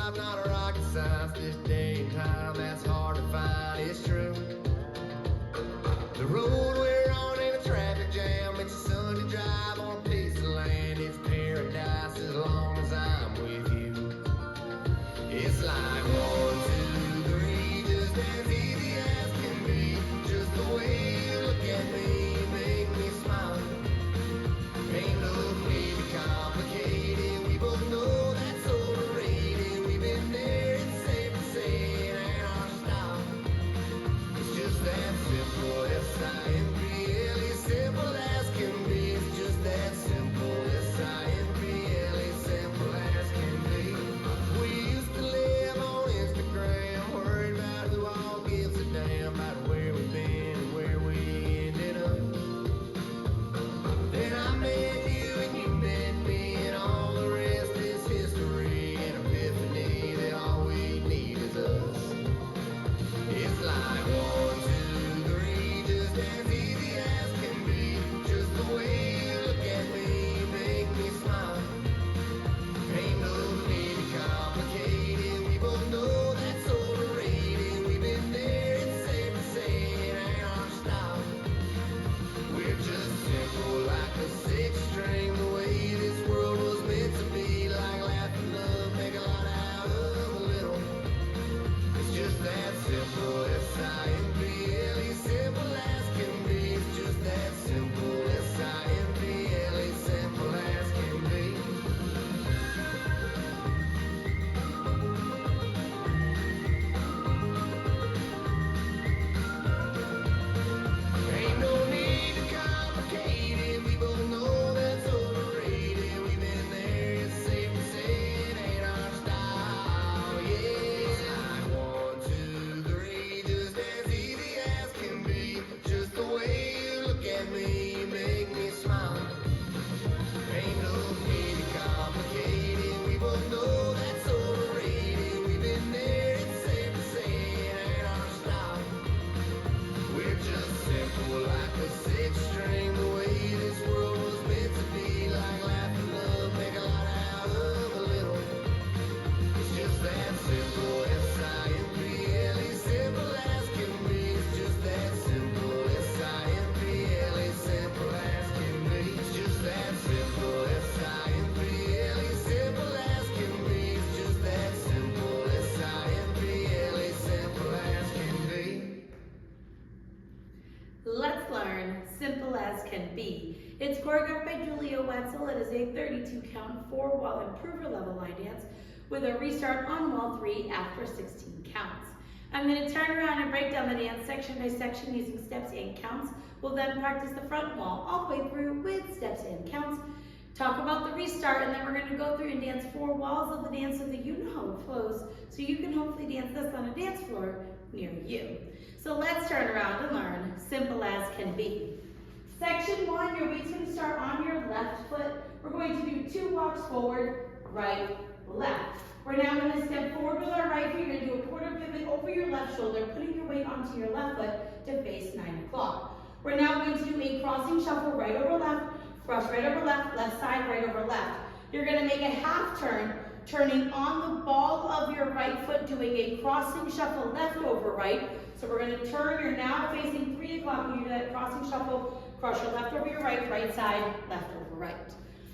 life, not a rocket science. This day and time, that's hard to find, it's true. The road we're on ain't a traffic jam. It's a Sunday drive on a piece of land. It's paradise as long as I'm with you. It's like 1, 2, 3, just as easy as can be. Just the way you look at me, make me smile. Ain't no need to complicate it. We both know that's overrated. We've been there, it's safe to say it ain't our style. It's just that simple, S-I-M-P-L-E, simple as can be. It's just that simple, S-I-M-P-L-E, simple as can be. We used to live on Instagram, worried about who all gives a damn about where we've been and where we ended up. Then I met you and you met me, and all the rest is history. An epiphany that all we need is us. It's like 1, 2, 3, just as easy as can be. Just the way you look at me, make me smile. Ain't no need to complicate it. We both know that's overrated. We've been there, it's safe to say it ain't our style. We're just simple like a six string, the way this world was meant to be. Like laugh and love, make a lot out of a little. It's just that simple, S-I-M-P-L-E, simple as can be. It's just that simple, S-I-M-P-L-E, simple as can be. Ain't no need to complicate it. We both know that's overrated. We've been there, it's safe to say it ain't our style. Yeah, it's like 1, 2, 3, just as easy as can be. Just the way you look at me, make me smile. Ain't no need to complicate it. We both know that's overrated. We've been there, it's safe to say it ain't our style. We're just simple like a six string, the way this world was meant to be. Like laugh and love, make a lot out of a little. It's just that simple, S-I-M-P-L-E, simple as can be. It's just that simple, S-I-M-P-L-E, simple as can be. It's just that simple, S-I-M-P-L-E, simple as can be. It's just that simple, S-I-M-P-L-E, simple as can be. Let's learn Simple as Can Be. It's choreographed by Julia Wetzel. It is a 32 count, 4-wall improver level line dance with a restart on wall 3 after 16 counts. I'm going to turn around and break down the dance section by section using steps and counts. We'll then practice the front wall all the way through with steps and counts. Talk about the restart, and then we're going to go through and dance 4 walls of the dance so that you know how it flows, so you can hopefully dance this on a dance floor near you. So let's turn around and learn Simple as Can Be. Section 1, your weight's going to start on your left foot. We're going to do 2 walks forward, right, left. We're now going to step forward with our right foot. You're going to do a quarter pivot over your left shoulder, putting your weight onto your left foot to face 9 o'clock. We're now going to do a crossing shuffle right over left, cross right over left, left side, right over left. You're going to make a half turn, turning on the ball of your right foot, doing a crossing shuffle left over right. So we're going to turn, you're now facing 3 o'clock when you do that crossing shuffle, cross your left over your right, right side, left over right.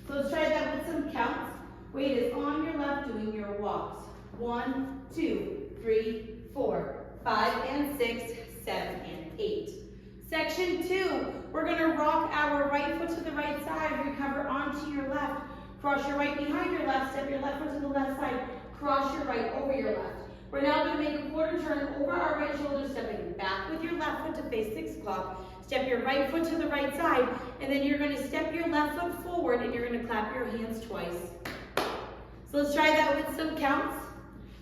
So let's try that with some counts. Weight is on your left, doing your walks. 1, 2, 3, 4, 5, and 6, 7, and 8. Section 2, we're going to rock our right foot to the right side, recover onto your left, cross your right behind your left, step your left foot to the left side, cross your right over your left. We're now going to make a quarter turn over our right shoulder, stepping back with your left foot to face 6 o'clock, step your right foot to the right side, and then you're going to step your left foot forward and you're going to clap your hands twice. So let's try that with some counts.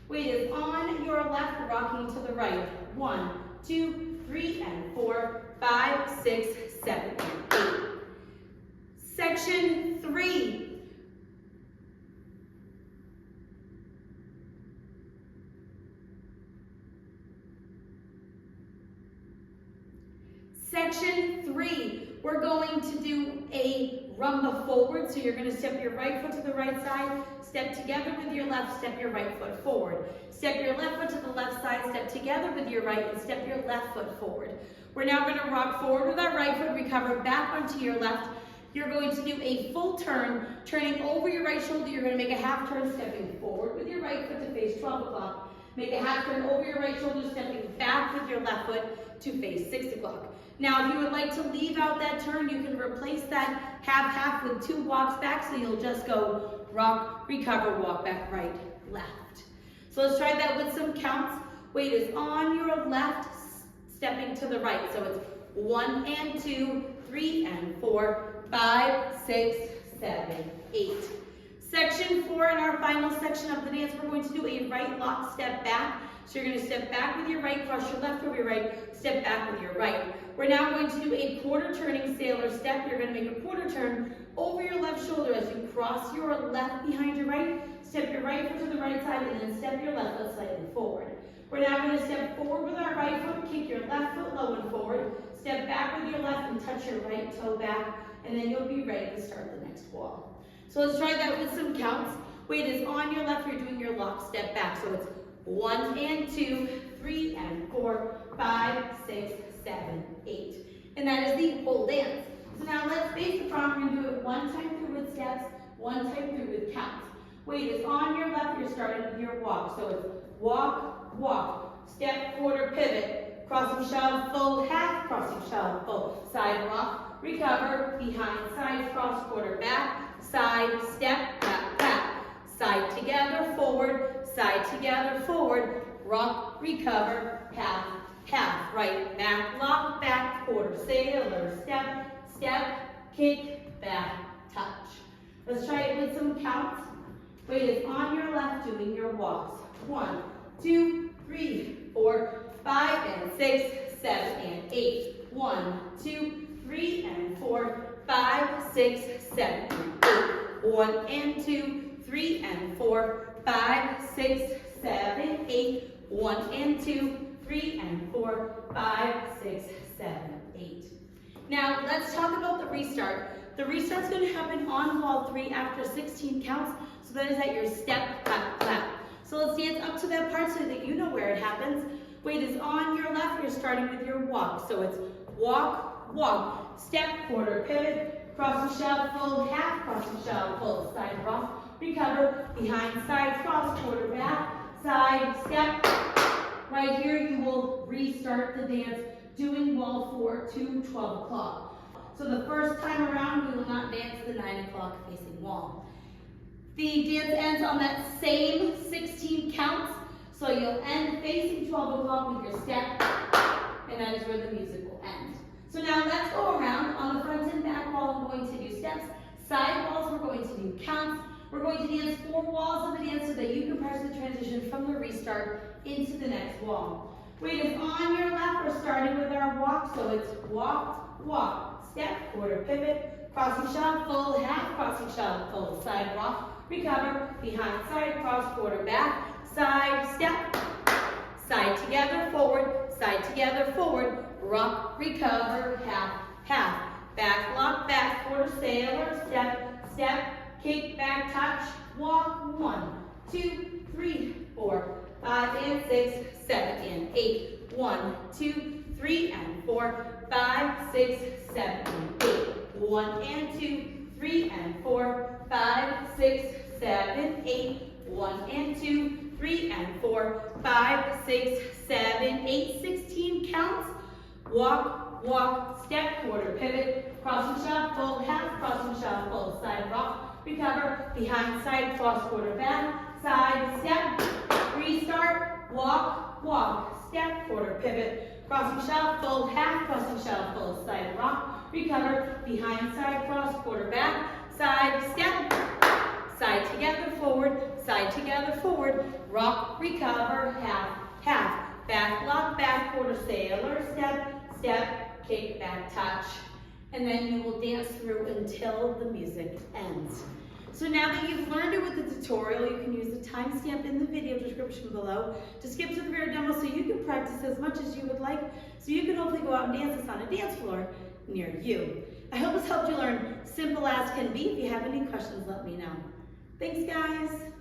Weight is on your left, rocking to the right. 1, 2, 3, and 4, 5, 6, 7, and 8. Section 3. Section 3, we're going to do a rumba forward. So you're going to step your right foot to the right side, step together with your left, step your right foot forward. Step your left foot to the left side, step together with your right, and step your left foot forward. We're now going to rock forward with our right foot, recover back onto your left. You're going to do a full turn, turning over your right shoulder. You're going to make a half turn, stepping forward with your right foot to face 12 o'clock. Make a half turn over your right shoulder, stepping back with your left foot to face 6 o'clock. Now, if you would like to leave out that turn, you can replace that half with 2 walks back, so you'll just go rock, recover, walk back, right, left. So let's try that with some counts. Weight is on your left, stepping to the right. So it's 1 and 2, 3 and 4, 5, 6, 7, 8. Section 4, in our final section of the dance, we're going to do a right lock step back. So you're going to step back with your right, cross your left over your right, step back with your right. We're now going to do a quarter turning sailor step. You're going to make a quarter turn over your left shoulder as you cross your left behind your right, step your right foot to the right side, and then step your left foot slightly forward. We're now going to step forward with our right foot, kick your left foot low and forward, step back with your left and touch your right toe back, and then you'll be ready to start the next wall. So let's try that with some counts. Weight is on your left, you're doing your lock step back. So it's 1 and 2, 3 and 4, 5, 6, 7, 8. And that is the whole dance. So now let's face the front. We're going to do it 1 time through with steps, 1 time through with counts. Weight is on your left, you're starting with your walk. So it's walk, walk, step, quarter, pivot, crossing shove, full, half, crossing shove, full, side rock, recover, behind, side, cross, quarter, back, side, step, tap, tap, side together, forward, rock, recover, half, half, right, back, lock, back, quarter, sailor, step, step, kick, back, touch. Let's try it with some counts. Weight is on your left, doing your walks. 1, 2, 3, 4, 5, and 6, 7, and 8. 1, 2, 3, and 4, 5, 6, 7, and 8. 1 and 2, 3 and 4, 5, 6, 7, 8. 1 and 2, 3 and 4, 5, 6, 7, 8. Now let's talk about the restart. The restart's going to happen on wall 3 after 16 counts. So that is at your step, clap, clap. So let's dance up to that part so that you know where it happens. Weight is on your left, you're starting with your walk. So it's walk, walk, step, quarter, pivot, crossing shove, full, half, crossing shove, full, side rock, recover, behind, side, cross, quarter, back, side, step. Right here you will restart the dance doing wall 4 to 12 o'clock. So the first time around we will not dance the 9 o'clock facing wall. The dance ends on that same 16 counts, so you'll end facing 12 o'clock with your step, and that is where the music will end. So now let's go around. On the front and back wall, I'm going to do steps. Side walls, we're going to do counts. We're going to dance 4 walls of the dance so that you can press the transition from the restart into the next wall. Weight is on your left. We're starting with our walk, so it's walk, walk, step, quarter pivot, crossing shove, full, half, crossing shove, full, side rock, recover, behind, side, cross, quarter, back, side, step, side together, forward, rock, recover, half, half, back, lock, back, quarter, sailor, step, step, kick, back, touch, walk, 1, 2, 3, 4, 5, and 6, 7, and 8. 1, 2, 3, and 4, 5, 6, 7, and 8. 1 and 2, 3 and 4, 5, 6, 7, 8. 1 and 2, 3 and 4, 5, 6, 7, 8. 16 counts. Walk, walk, step, quarter pivot, crossing shove, full, half, crossing shove, full, side rock, recover, behind, side, cross, quarter, back, side, step, restart, walk, walk, step, quarter pivot, crossing shove, full, half, crossing shove, full, side rock, recover, behind, side, cross, quarter, back, side, step, side together, forward, rock, recover, half, half, back, lock, back, quarter, sailor, step, step, kick, back, touch, and then you will dance through until the music ends. So now that you've learned it with the tutorial, you can use the timestamp in the video description below to skip to the rear demo so you can practice as much as you would like, so you can hopefully go out and dance this on a dance floor near you. I hope this helped you learn simple as can be. If you have any questions, let me know. Thanks, guys.